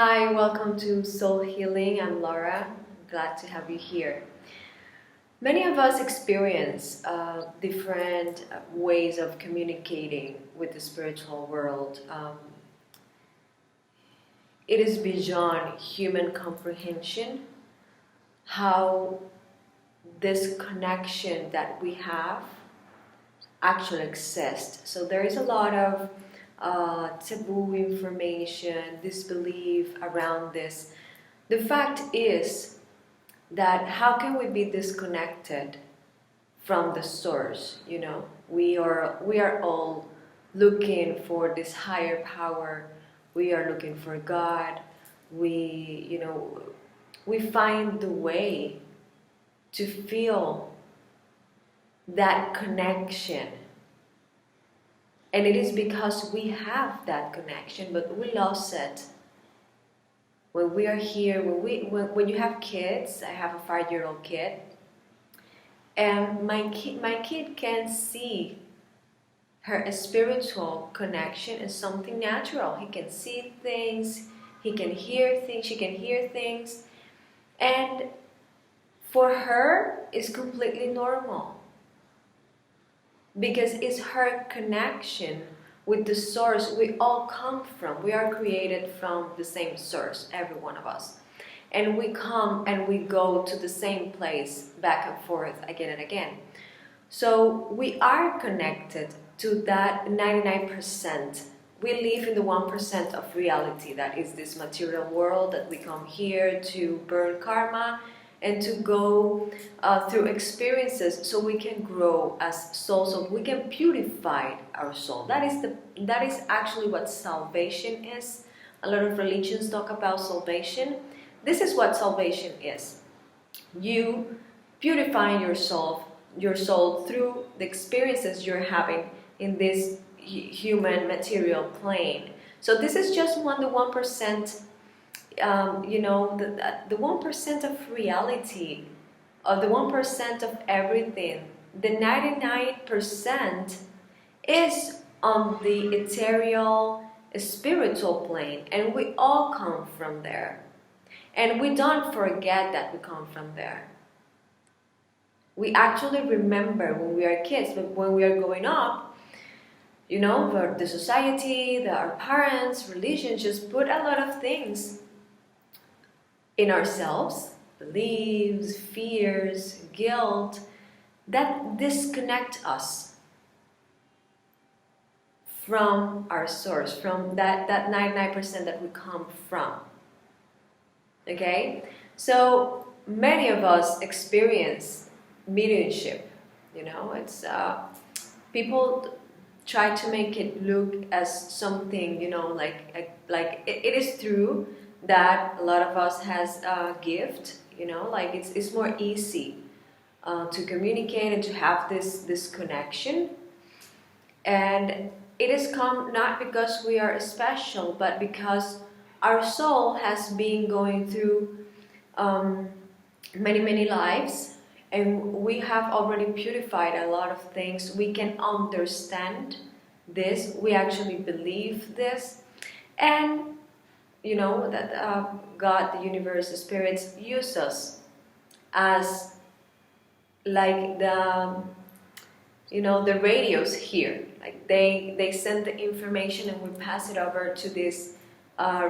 Hi, welcome to Soul Healing. I'm Laura. Glad to have you here. Many of us experience different ways of communicating with the spiritual world. It is beyond human comprehension how this connection that we have actually exists. So there is a lot of taboo information, disbelief around this. The fact is that how can we be disconnected from the source? We are all looking for this higher power. We are looking for God. We find the way to feel that connection. And it is because we have that connection, but we lost it. When we are here, when you have kids, I have a 5-year-old kid, and my kid can see her spiritual connection as something natural. He can see things, he can hear things, she can hear things, and for her, it's completely normal. Because it's her connection with the source we all come from. We are created from the same source, every one of us. And we come and we go to the same place back and forth again and again. So we are connected to that 99%. We live in the 1% of reality that is this material world that we come here to burn karma and to go through experiences so we can grow as souls, so we can purify our soul. That is actually what salvation is. A lot of religions talk about salvation. This is what salvation is. You purifying your soul through the experiences you're having in this human material plane. So this is just the 1%. The 1% of reality, of the 1% of everything. The 99% is on the ethereal, spiritual plane, and we all come from there. And we don't forget that we come from there. We actually remember when we are kids, but when we are growing up, the society, our parents, religion just put a lot of things in ourselves, beliefs, fears, guilt, that disconnect us from our source, from that 99% that we come from. Okay? So many of us experience mediumship. It's people try to make it look as something, like it is true that a lot of us has a gift, it's more easy to communicate and to have this connection. And it has come not because we are special, but because our soul has been going through many lives, and we have already purified a lot of things. We can understand this, we actually believe this, and that God, the universe, the spirits use us as like the radios here. Like they send the information and we pass it over to this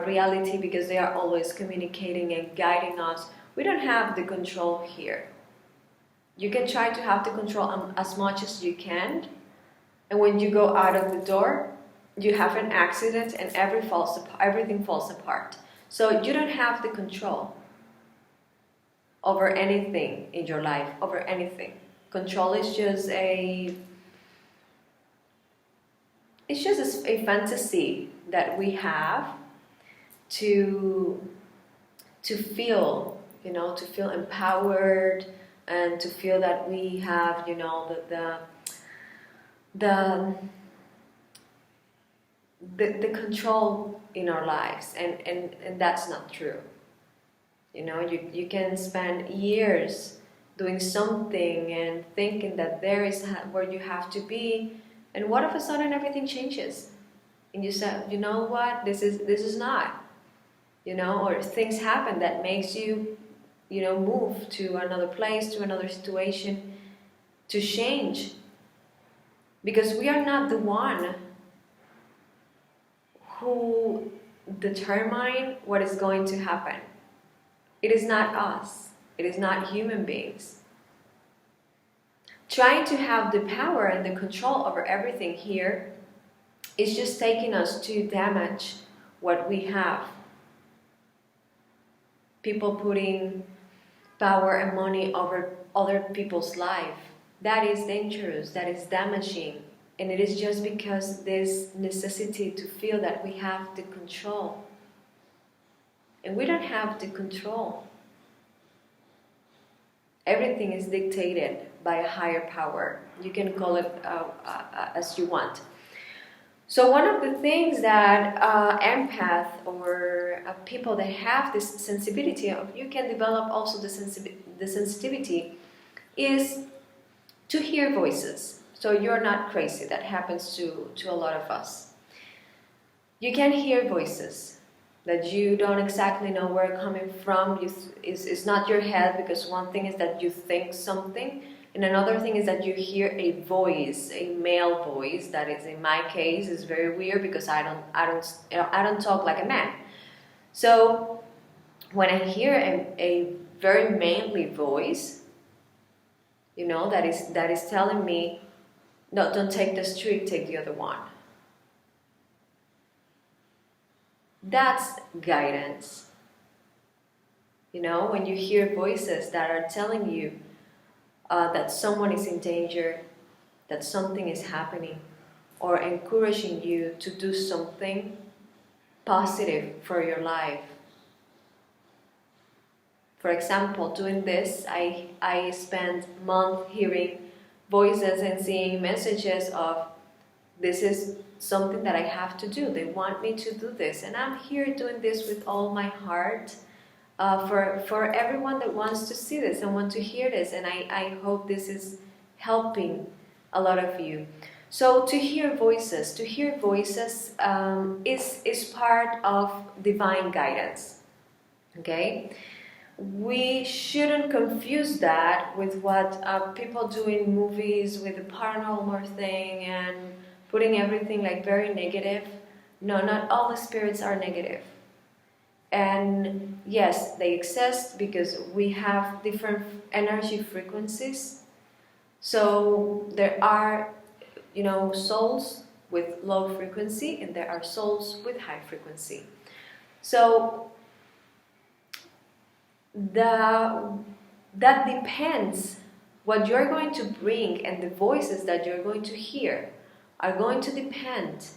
reality, because they are always communicating and guiding us. We don't have the control here. You can try to have the control as much as you can, and when you go out of the door, you have an accident and everything falls apart. So you don't have the control over anything in your life, over anything. Control is just a fantasy that we have to feel, to feel empowered, and to feel that we have, the control in our lives, and that's not true. You can spend years doing something and thinking that there is where you have to be, and what of a sudden everything changes, and you say, you know what, this is not. or things happen that makes you, move to another place, to another situation, to change. Because we are not the one who determine what is going to happen. It is not us. It is not human beings. Trying to have the power and the control over everything here is just taking us to damage what we have. People putting power and money over other people's life. That is dangerous, that is damaging. And it is just because this necessity to feel that we have the control. And we don't have the control. Everything is dictated by a higher power. You can call it as you want. So one of the things that empath or people that have this sensibility of, you can develop also the sensitivity, is to hear voices. So you're not crazy. That happens to a lot of us. You can hear voices that you don't exactly know where it's coming from. It's not your head, because one thing is that you think something, and another thing is that you hear a voice, a male voice. That is, in my case, is very weird because I don't talk like a man. So when I hear a very manly voice, that is telling me, no, don't take the street, take the other one. That's guidance. When you hear voices that are telling you that someone is in danger, that something is happening, or encouraging you to do something positive for your life. For example, doing this, I spent months hearing voices and seeing messages of, this is something that I have to do. They want me to do this, and I'm here doing this with all my heart. For everyone that wants to see this and want to hear this, and I hope this is helping a lot of you. So to hear voices is part of divine guidance. Okay, we shouldn't confuse that with what people do in movies with the paranormal thing and putting everything like very negative. No, not all the spirits are negative. And yes, they exist because we have different energy frequencies. So there are, souls with low frequency, and there are souls with high frequency. So that depends. What you're going to bring and the voices that you're going to hear are going to depend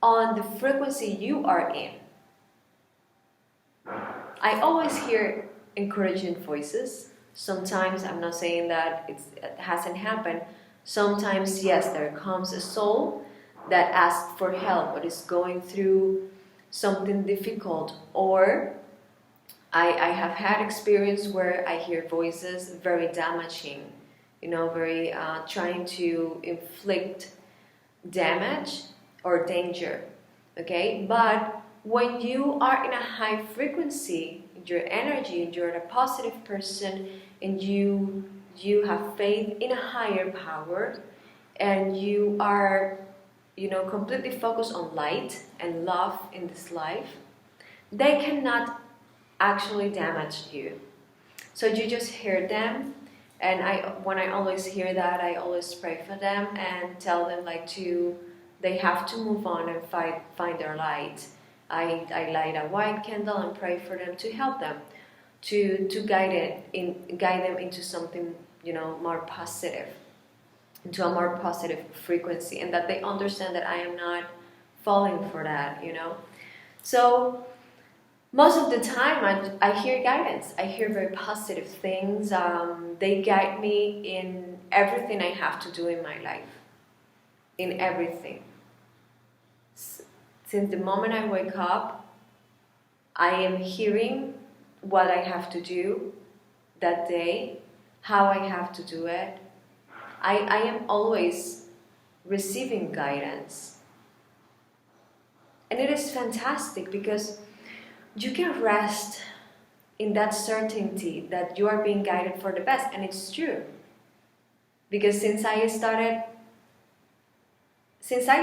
on the frequency you are in. I always hear encouraging voices. Sometimes, I'm not saying that it hasn't happened. Sometimes, yes, there comes a soul that asks for help, but is going through something difficult. Or I have had experience where I hear voices very damaging, very trying to inflict damage or danger. Okay, but when you are in a high frequency, your energy, you're a positive person, and you have faith in a higher power, and you are, completely focused on light and love in this life, they cannot actually damage you. So you just hear them, and when I always hear that, I always pray for them and tell them they have to move on and find their light. I light a white candle and pray for them to help them, to guide them into something more positive, into a more positive frequency, and that they understand that I am not falling for that. So most of the time I hear guidance. I hear very positive things. They guide me in everything I have to do in my life, in everything. Since the moment I wake up, I am hearing what I have to do that day, how I have to do it. I am always receiving guidance. And it is fantastic because you can rest in that certainty that you are being guided for the best. And it's true. Because since I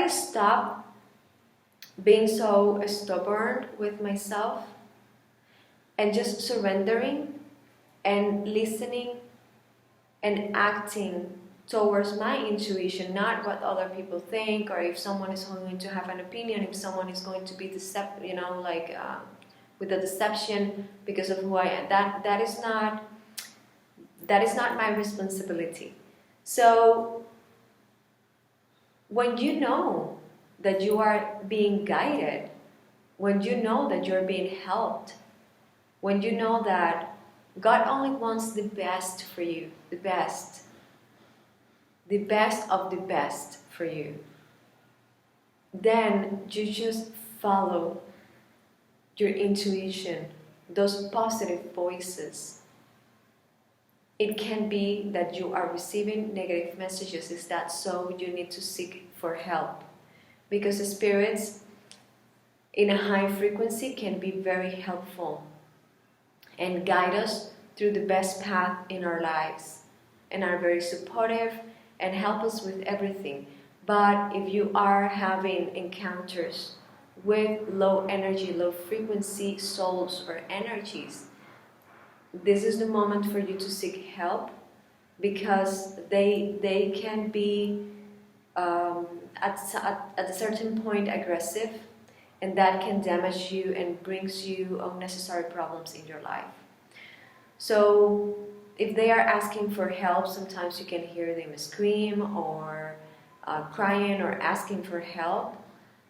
stopped being so stubborn with myself and just surrendering and listening and acting towards my intuition, not what other people think, or if someone is going to have an opinion, if someone is going to be with the deception because of who I am. That is not my responsibility. So when you know that you are being guided, when you know that you're being helped, when you know that God only wants the best for you, the best of the best for you, then you just follow your intuition, those positive voices. It can be that you are receiving negative messages. Is that so? You need to seek for help. Because the spirits in a high frequency can be very helpful and guide us through the best path in our lives, and are very supportive and help us with everything. But if you are having encounters with low energy, low frequency souls or energies, this is the moment for you to seek help, because they can be at a certain point aggressive, and that can damage you and brings you unnecessary problems in your life. So if they are asking for help, sometimes you can hear them scream or crying or asking for help.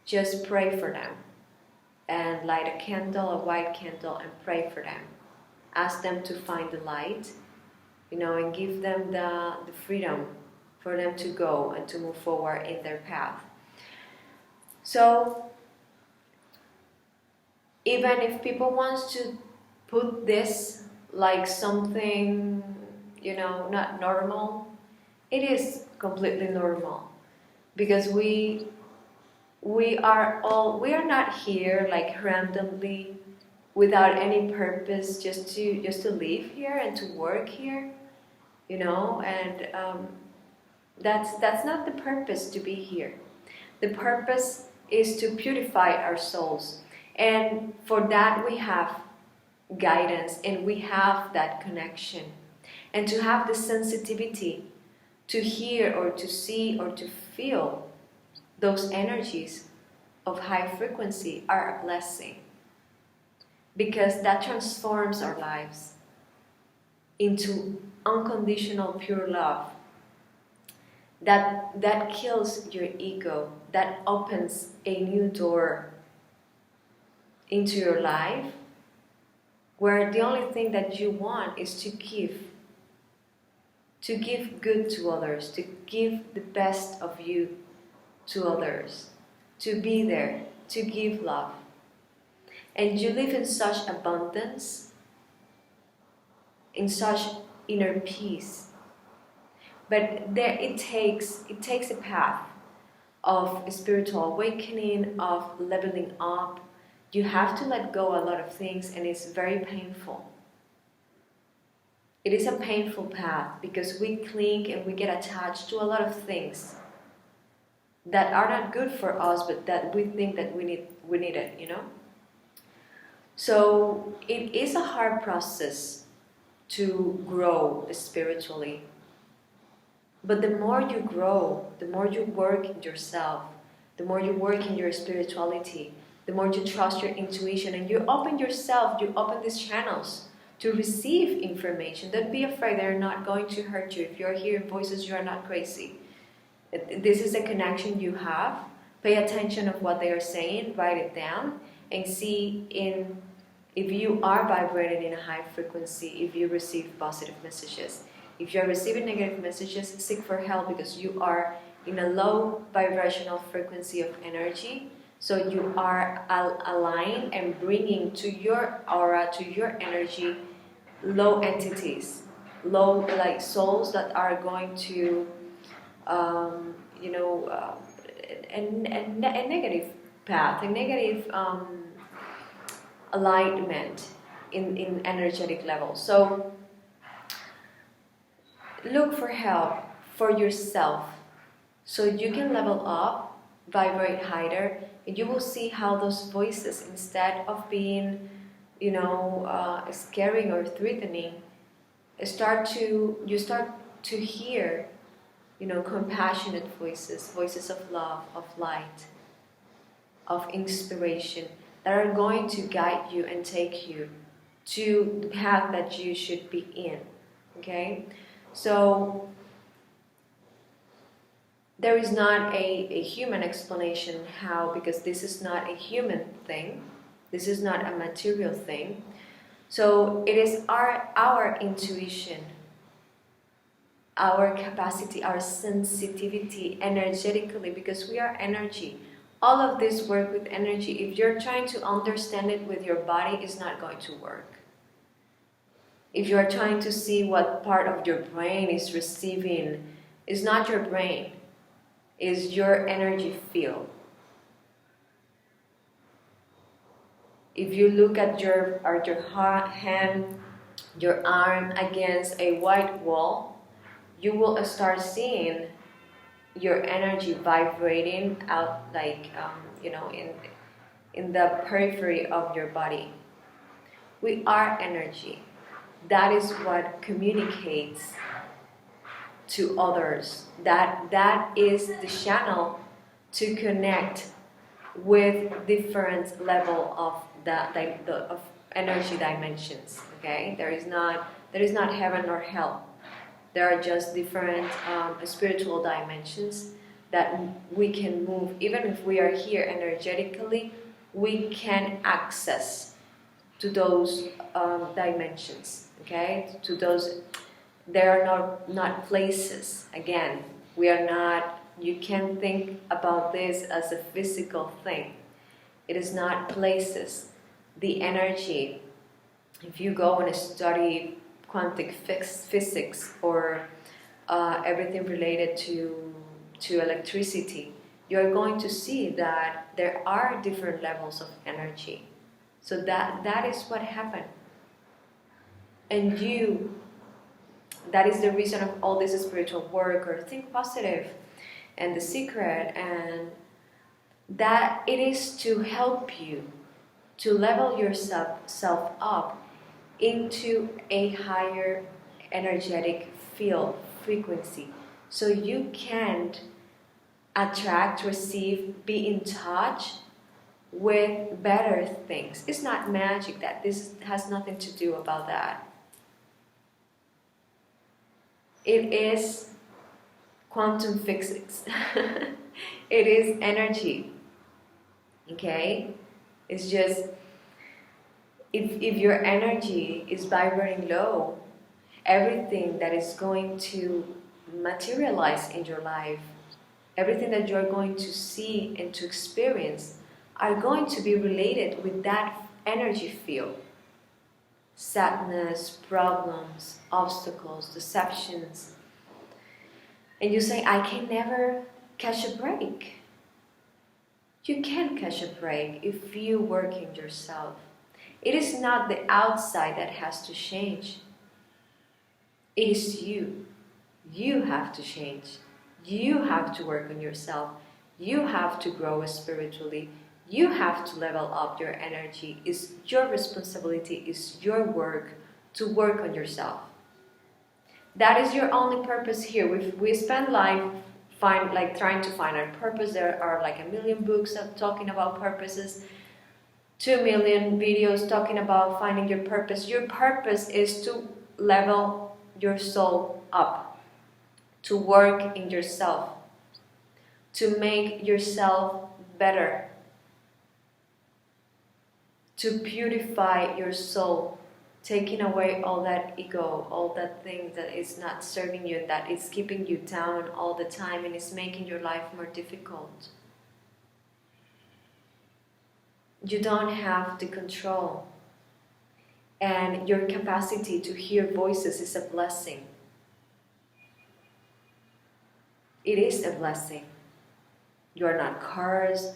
Just pray for them and light a candle, a white candle, and pray for them. Ask them to find the light, and give them the freedom for them to go and to move forward in their path. So even if people want to put this like something, not normal, it is completely normal, because we are not here like randomly without any purpose, just to live here and to work here, and that's not the purpose to be here. The purpose is to purify our souls, and for that we have guidance, and we have that connection, and to have the sensitivity to hear or to see or to feel those energies of high frequency are a blessing, because that transforms our lives into unconditional pure love. That kills your ego, that opens a new door into your life, where the only thing that you want is to give good to others, to give the best of you to others, to be there, to give love. And you live in such abundance, in such inner peace. But it takes a path of spiritual awakening, of leveling up. You have to let go a lot of things, and it's very painful. It is a painful path, because we cling and we get attached to a lot of things that are not good for us, but that we think that we need it, So it is a hard process to grow spiritually. But the more you grow, the more you work in yourself, the more you work in your spirituality, the more you trust your intuition, and you open yourself, you open these channels to receive information. Don't be afraid, they're not going to hurt you. If you're hearing voices, you are not crazy. This is a connection you have. Pay attention of what they are saying, write it down, and see if you are vibrating in a high frequency, if you receive positive messages. If you're receiving negative messages, seek for help, because you are in a low vibrational frequency of energy. So you are aligned and bringing to your aura, to your energy, low entities, low souls that are going to, a negative path, a negative alignment in energetic level. So look for help for yourself so you can level up, vibrate higher, and you will see how those voices, instead of being, scaring or threatening, you start to hear, compassionate voices of love, of light, of inspiration that are going to guide you and take you to the path that you should be in. Okay? So there is not a human explanation how, because this is not a human thing, this is not a material thing. So it is our intuition, our capacity, our sensitivity energetically, because we are energy. All of this work with energy. If you're trying to understand it with your body, it's not going to work. If you're trying to see what part of your brain is receiving, it's not your brain, it's your energy field. If you look at your hand, your arm against a white wall, you will start seeing your energy vibrating out, like in the periphery of your body. We are energy. That is what communicates to others. That is the channel to connect with different level of of energy dimensions. Okay, there is not heaven or hell. There are just different spiritual dimensions that we can move. Even if we are here energetically, we can access to those dimensions. Okay, to those. There are not places. Again, we are not. You can't think about this as a physical thing. It is not places. The energy. If you go and study quantum physics or everything related to electricity, you are going to see that there are different levels of energy. So that is what happened. And that is the reason of all this spiritual work, or think positive, and the secret, and that it is to help you to level yourself up into a higher energetic field frequency, so you can attract, receive, be in touch with better things. It's not magic. That this has nothing to do about that. It is quantum physics. It is energy. Okay? It's just, if your energy is vibrating low, everything that is going to materialize in your life, everything that you're going to see and to experience, are going to be related with that energy field. Sadness, problems, obstacles, deceptions. And you say, I can never catch a break. You can catch a break if you work in yourself. It is not the outside that has to change. It is you. You have to change. You have to work on yourself. You have to grow spiritually. You have to level up your energy. It's your responsibility, it's your work to work on yourself. That is your only purpose here. We spend life trying to find our purpose. There are like 1 million books talking about purposes, 2 million videos talking about finding your purpose. Your purpose is to level your soul up, to work in yourself, to make yourself better, to purify your soul, taking away all that ego, all that thing that is not serving you, that is keeping you down all the time and is making your life more difficult. You don't have the control. And your capacity to hear voices is a blessing. It is a blessing. You are not cursed.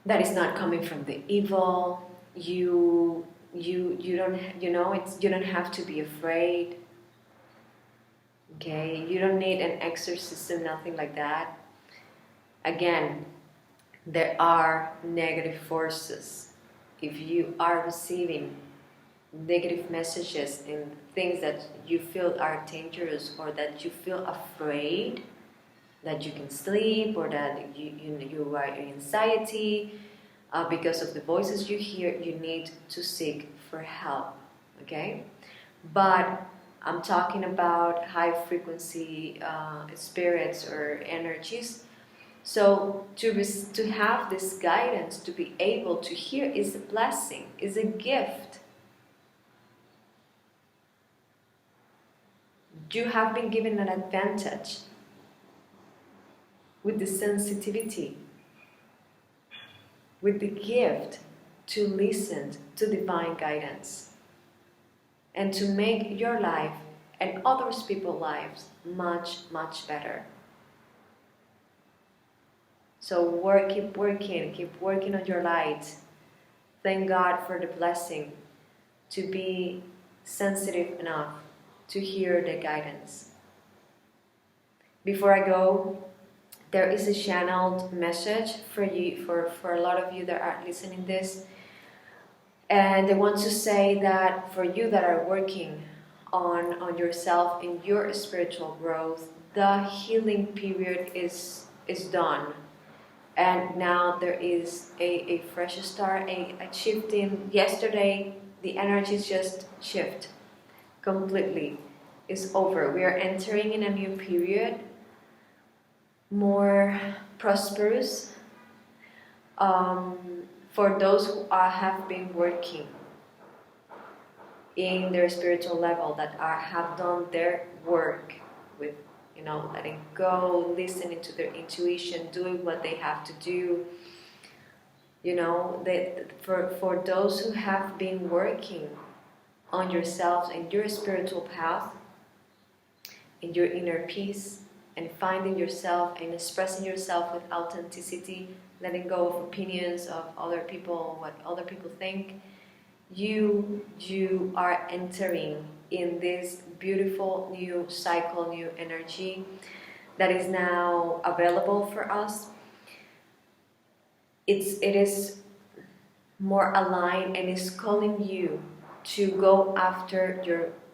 That is not coming from the evil. you don't, you don't have to be afraid. Okay, you don't need an exorcism, nothing like that. Again, there are negative forces. If you are receiving negative messages and things that you feel are dangerous, or that you feel afraid that you can sleep, or that you are in anxiety because of the voices you hear, you need to seek for help. Okay, but I'm talking about high frequency spirits or energies. So to have this guidance, to be able to hear, is a blessing, is a gift. You have been given an advantage with the sensitivity, with the gift to listen to divine guidance and to make your life and others people's lives much, much better. So keep working on your light. Thank God for the blessing to be sensitive enough to hear the guidance. Before I go, there is a channeled message for you, for a lot of you that are listening this. And I want to say that for you that are working on yourself in your spiritual growth, the healing period is done. And now there is a fresh start, a shifting. Yesterday, the energies just shift completely. It's over. We are entering in a new period, more prosperous, for those who have been working in their spiritual level, that have done their work with, letting go, listening to their intuition, doing what they have to do. For those who have been working on yourselves and your spiritual path, in your inner peace, and finding yourself and expressing yourself with authenticity, letting go of opinions of other people, what other people think, you are entering in this beautiful new cycle, new energy that is now available for us. It is more aligned and is calling you to go after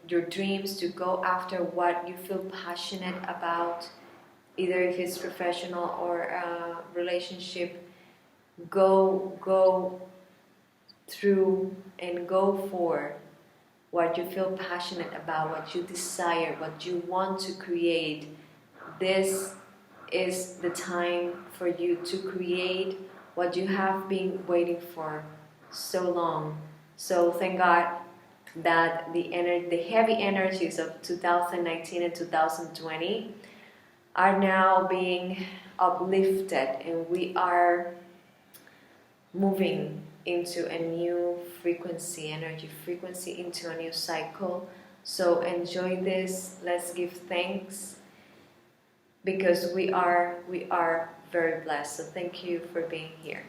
your dreams, to go after what you feel passionate about, either if it's professional or relationship. Go through and go for what you feel passionate about, what you desire, what you want to create. This is the time for you to create what you have been waiting for so long. So thank God that the heavy energies of 2019 and 2020 are now being uplifted, and we are moving into a new energy frequency, into a new cycle. So enjoy this. Let's give thanks, because we are very blessed. So thank you for being here.